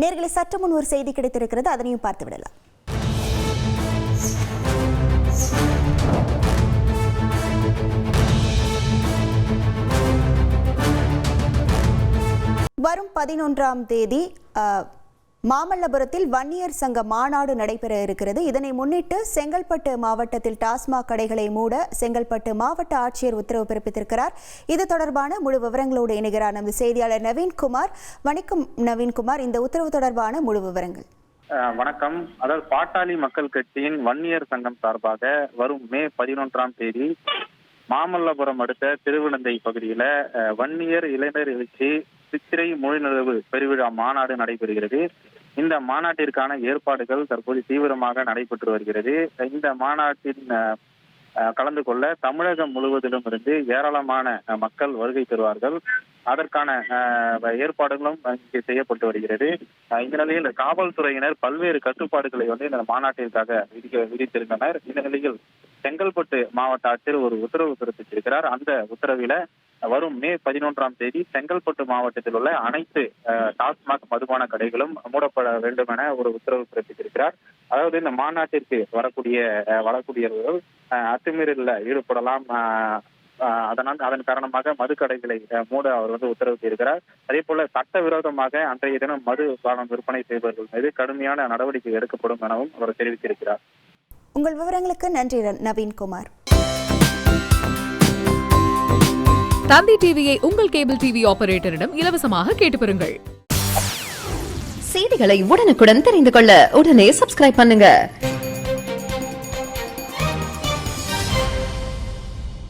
நேர்களை சற்று முன் ஒரு செய்தி கிடைத்திருக்கிறது, அதனையும் பார்த்து விடலாம். வரும் 11ஆம் தேதி மாமல்லபுரத்தில் வன்னியர் சங்க மாநாடு நடைபெற இருக்கிறது. இதனை முன்னிட்டு செங்கல்பட்டு மாவட்டத்தில் டாஸ்மாக் கடைகளை மூட செங்கல்பட்டு மாவட்ட ஆட்சியர் உத்தரவு பிறப்பித்திருக்கிறார். இது தொடர்பான முழு விவரங்களோடு இணைகிறார் நமது செய்தியாளர் நவீன்குமார். வணக்கம் நவீன்குமார், இந்த உத்தரவு தொடர்பான முழு விவரங்கள். வணக்கம். அதாவது பாட்டாளி மக்கள் கட்சியின் வன்னியர் சங்கம் சார்பாக வரும் மே 11ஆம் தேதி மாமல்லபுரம் அடுத்த திருவிழந்தை பகுதியில வன்னியர் இளைஞர் எழுச்சி சித்திரை மொழிநிலவு பெருவிழா மாநாடு நடைபெறுகிறது. இந்த மாநாட்டிற்கான ஏற்பாடுகள் தற்போது தீவிரமாக நடைபெற்று வருகிறது. இந்த மாநாட்டின் கலந்து கொள்ள தமிழகம் முழுவதிலும் இருந்து ஏராளமான மக்கள் வருகை தருவார்கள். அதற்கான ஏற்பாடுகளும் இங்கே செய்யப்பட்டு வருகிறது. இந்த நிலையில் காவல்துறையினர் பல்வேறு கட்டுப்பாடுகளை இந்த மாநாட்டிற்காக விதித்திருந்தனர். இந்த நிலையில் செங்கல்பட்டு மாவட்ட ஆட்சியர் ஒரு உத்தரவு பிறப்பித்திருக்கிறார். அந்த உத்தரவில வரும் மே 11ஆம் தேதி செங்கல்பட்டு மாவட்டத்தில் உள்ள அனைத்து டாஸ்மாக் மதுபான கடைகளும் மூடப்பட வேண்டும் என ஒரு உத்தரவு பிறப்பித்திருக்கிறார். அதாவது இந்த மாநாட்டிற்கு வரக்கூடியவர்கள் அத்துமீறலில் ஈடுபடலாம். அதன் காரணமாக மது கடைகளை மூட அவர் உத்தரவிட்டிருக்கிறார். அதே போல சட்டவிரோதமாக அன்றைய தினம் மது பானம் விற்பனை செய்பவர்கள் மீது கடுமையான நடவடிக்கை எடுக்கப்படும் எனவும் அவர் தெரிவித்திருக்கிறார். உங்கள் விவரங்களுக்கு நன்றி நவீன்குமார். தந்தி டிவியை உங்கள் கேபிள் டிவி ஆபரேட்டரிடம் இலவசமாக கேட்டு பெறுங்கள். செய்திகளை உடனுக்குடன் தெரிந்து கொள்ள உடனே சப்ஸ்கிரைப் பண்ணுங்க.